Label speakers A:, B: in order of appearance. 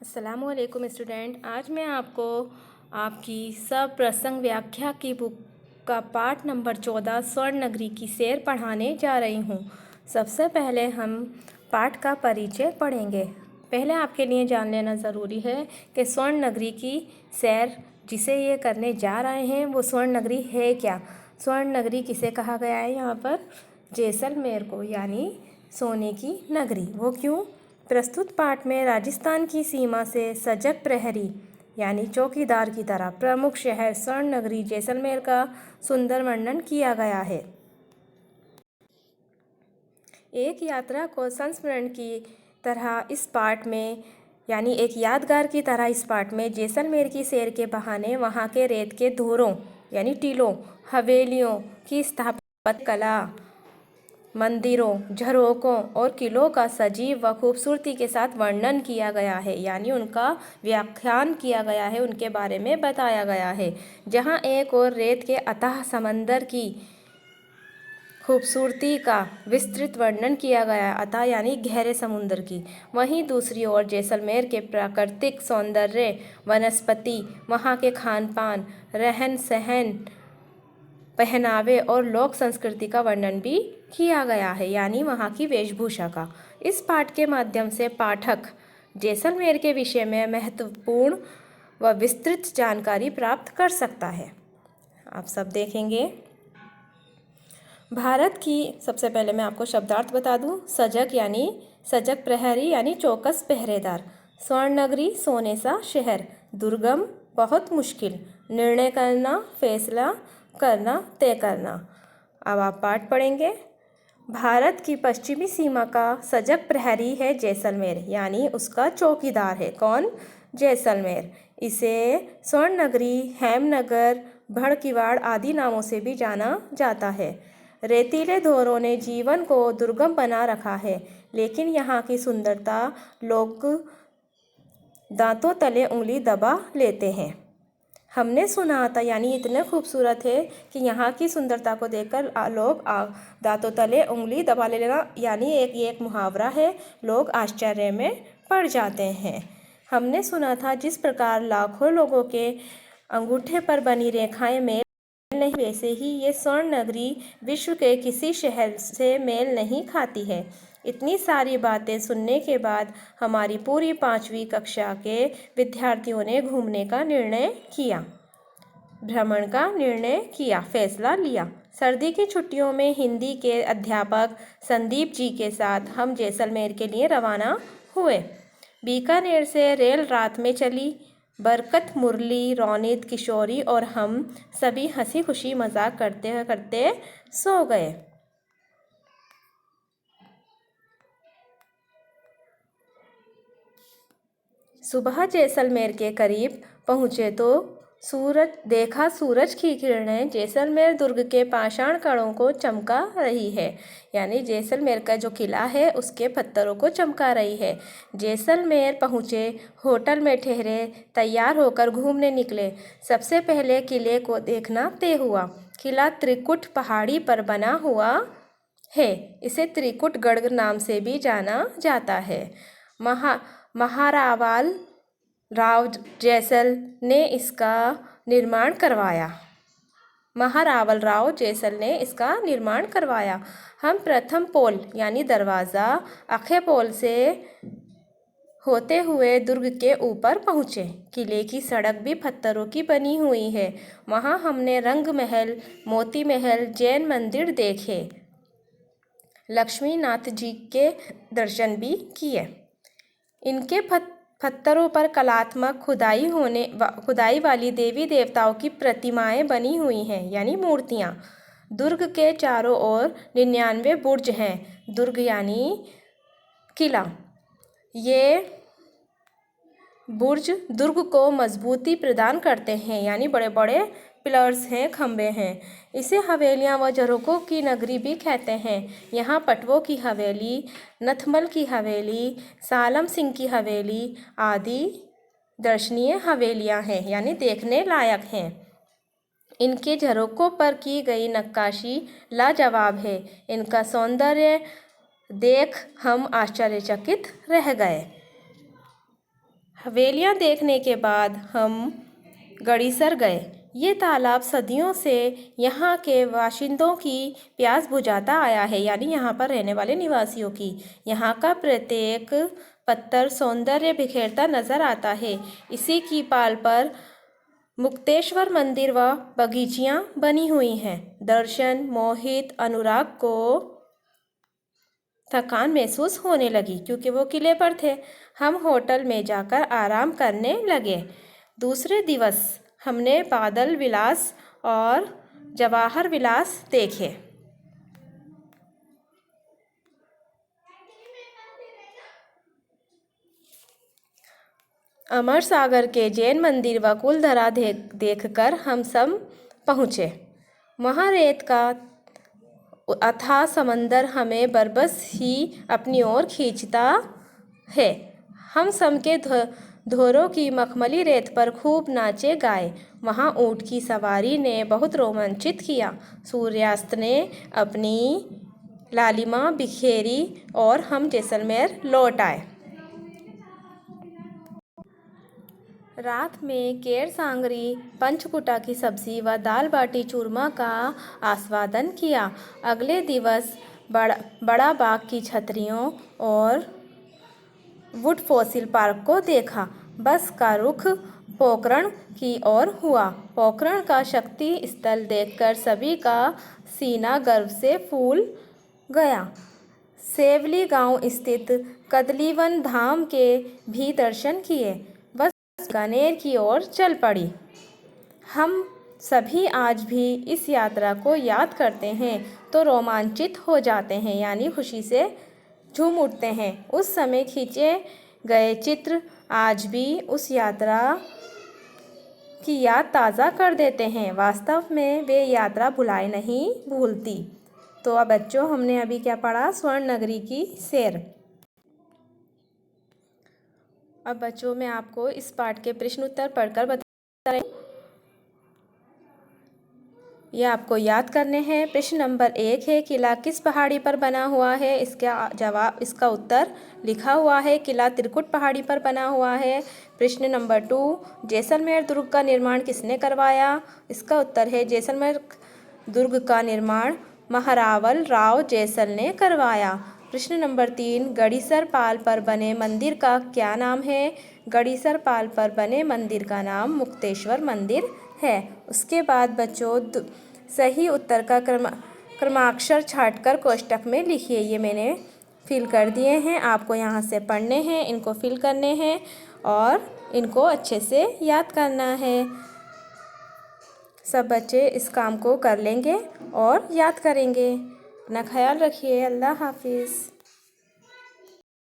A: अस्सलामुअलैकुम स्टूडेंट। आज मैं आपको आपकी सप्रसंग व्याख्या की बुक का पाठ नंबर 14 स्वर्ण नगरी की सैर पढ़ाने जा रही हूँ। सबसे पहले हम पाठ का परिचय पढ़ेंगे। पहले आपके लिए जान लेना ज़रूरी है कि स्वर्ण नगरी की सैर जिसे ये करने जा रहे हैं वो स्वर्ण नगरी है क्या। स्वर्ण नगरी किसे कहा गया है यहाँ पर? जैसलमेर को, यानी सोने की नगरी। वो क्यों? प्रस्तुत पाठ में राजस्थान की सीमा से सजग प्रहरी यानी चौकीदार की तरह प्रमुख शहर स्वर्ण नगरी जैसलमेर का सुंदर वर्णन किया गया है। एक यात्रा को संस्मरण की तरह इस पाठ में यानी एक यादगार की तरह इस पाठ में जैसलमेर की सैर के बहाने वहाँ के रेत के धोरों यानी टीलों, हवेलियों की स्थापत्य कला, मंदिरों, झरोकों और किलों का सजीव व खूबसूरती के साथ वर्णन किया गया है, यानी उनका व्याख्यान किया गया है, उनके बारे में बताया गया है। जहाँ एक और रेत के अथाह समंदर की खूबसूरती का विस्तृत वर्णन किया गया, अथाह यानी गहरे समुद्र की, वहीं दूसरी ओर जैसलमेर के प्राकृतिक सौंदर्य, वनस्पति, वहाँ के खान पान, रहन सहन, पहनावे और लोक संस्कृति का वर्णन भी किया गया है, यानी वहाँ की वेशभूषा का। इस पाठ के माध्यम से पाठक जैसलमेर के विषय में महत्वपूर्ण व विस्तृत जानकारी प्राप्त कर सकता है। आप सब देखेंगे। भारत की सबसे पहले मैं आपको शब्दार्थ बता दूं। सजग यानी सजग प्रहरी यानी चौकस पहरेदार। स्वर्ण नगरी सोने सा शहर। दुर्गम बहुत मुश्किल। निर्णय करना, फैसला करना, तय करना। अब आप पाठ पढ़ेंगे। भारत की पश्चिमी सीमा का सजग प्रहरी है जैसलमेर, यानी उसका चौकीदार है कौन? जैसलमेर। इसे स्वर्ण नगरी, हेमनगर, भड़किवाड़ आदि नामों से भी जाना जाता है। रेतीले धोरों ने जीवन को दुर्गम बना रखा है, लेकिन यहाँ की सुंदरता लोग दांतों तले उंगली दबा लेते हैं। हमने सुना था, यानी इतने खूबसूरत है कि यहाँ की सुंदरता को देखकर लोग दांतों तले उंगली दबा लेना, यानी एक मुहावरा है, लोग आश्चर्य में पड़ जाते हैं। हमने सुना था जिस प्रकार लाखों लोगों के अंगूठे पर बनी रेखाएं मेल नहीं, वैसे ही ये स्वर्ण नगरी विश्व के किसी शहर से मेल नहीं खाती है। इतनी सारी बातें सुनने के बाद हमारी पूरी 5वीं कक्षा के विद्यार्थियों ने घूमने का निर्णय किया, भ्रमण का निर्णय किया, फैसला लिया। सर्दी की छुट्टियों में हिंदी के अध्यापक संदीप जी के साथ हम जैसलमेर के लिए रवाना हुए। बीकानेर से रेल रात में चली। बरकत, मुरली, रौनीत, किशोरी और हम सभी हंसी खुशी मजाक करते करते सो गए। सुबह जैसलमेर के करीब पहुँचे तो सूरज की किरणें जैसलमेर दुर्ग के पाषाण कणों को चमका रही है, यानी जैसलमेर का जो किला है उसके पत्थरों को चमका रही है। जैसलमेर पहुँचे, होटल में ठहरे, तैयार होकर घूमने निकले। सबसे पहले किले को देखना तय हुआ। किला त्रिकुट पहाड़ी पर बना हुआ है। इसे त्रिकुटगढ़ नाम से भी जाना जाता है। महारावल राव जैसल ने इसका निर्माण करवाया। महारावल राव जैसल ने इसका निर्माण करवाया। हम प्रथम पोल यानी दरवाज़ा अखे पोल से होते हुए दुर्ग के ऊपर पहुँचे। किले की सड़क भी पत्थरों की बनी हुई है। वहाँ हमने रंग महल, मोती महल, जैन मंदिर देखे। लक्ष्मी नाथ जी के दर्शन भी किए। इनके पत्थरों पर कलात्मक खुदाई वाली देवी देवताओं की प्रतिमाएं बनी हुई हैं, यानी मूर्तियाँ। दुर्ग के चारों ओर 99 बुर्ज हैं। दुर्ग यानी किला। ये बुर्ज दुर्ग को मजबूती प्रदान करते हैं, यानी बड़े बड़े पिलर्स हैं, खंबे हैं। इसे हवेलियां व झरोकों की नगरी भी कहते हैं। यहाँ पटवों की हवेली, नथमल की हवेली, सालम सिंह की हवेली आदि दर्शनीय हवेलियां हैं, यानी देखने लायक हैं। इनके झरोकों पर की गई नक्काशी लाजवाब है। इनका सौंदर्य देख हम आश्चर्यचकित रह गए। हवेलियाँ देखने के बाद हम गड़ीसर गए। ये तालाब सदियों से यहाँ के बाशिंदों की प्यास बुझाता आया है, यानी यहाँ पर रहने वाले निवासियों की। यहाँ का प्रत्येक पत्थर सौंदर्य बिखेरता नजर आता है। इसी की पाल पर मुक्तेश्वर मंदिर व बगीचियाँ बनी हुई हैं। दर्शन मोहित अनुराग को थकान महसूस होने लगी क्योंकि वो किले पर थे। हम होटल में जाकर आराम करने लगे। दूसरे दिवस हमने बादल विलास और जवाहर विलास देखे। अमर सागर के जैन मंदिर व कुलधरा देखकर हम सब पहुँचे। वहाँ रेत का अथाह समंदर हमें बरबस ही अपनी ओर खींचता है। हम सब के धोरों की मखमली रेत पर खूब नाचे गाए। वहाँ ऊँट की सवारी ने बहुत रोमांचित किया। सूर्यास्त ने अपनी लालिमा बिखेरी और हम जैसलमेर लौट आए। रात में केर सांगरी, पंचकुटा की सब्जी व दाल बाटी चूरमा का आस्वादन किया। अगले दिवस बड़ा बाग की छतरियों और वुड फॉसिल पार्क को देखा। बस का रुख पोखरण की ओर हुआ। पोखरण का शक्ति स्थल देखकर सभी का सीना गर्व से फूल गया। सेवली गांव स्थित कदलीवन धाम के भी दर्शन किए। बस बीकानेर की ओर चल पड़ी। हम सभी आज भी इस यात्रा को याद करते हैं तो रोमांचित हो जाते हैं, यानी खुशी से झूम उठते हैं। उस समय खींचे गए चित्र आज भी उस यात्रा की याद ताज़ा कर देते हैं। वास्तव में वे यात्रा भुलाए नहीं भूलती। तो अब बच्चों, हमने अभी क्या पढ़ा? स्वर्ण नगरी की सैर। अब बच्चों, मैं आपको इस पाठ के प्रश्न उत्तर पढ़कर बता रही हूँ। यह आपको याद करने हैं। प्रश्न नंबर 1 है, किला किस पहाड़ी पर बना हुआ है? इसका उत्तर लिखा हुआ है, किला त्रिकुट पहाड़ी पर बना हुआ है। प्रश्न नंबर 2, जैसलमेर दुर्ग का निर्माण किसने करवाया? इसका उत्तर है, जैसलमेर दुर्ग का निर्माण महारावल राव जैसल ने करवाया। प्रश्न नंबर 3, गड़ीसर पाल पर बने मंदिर का क्या नाम है? गड़ीसर पाल पर बने मंदिर का नाम मुक्तेश्वर मंदिर है। उसके बाद बच्चों, सही उत्तर का क्रमाक्षर छांटकर कोष्टक में लिखिए। ये मैंने फिल कर दिए हैं। आपको यहाँ से पढ़ने हैं, इनको फिल करने हैं और इनको अच्छे से याद करना है। सब बच्चे इस काम को कर लेंगे और याद करेंगे। अपना ख्याल रखिए। अल्लाह हाफिज़।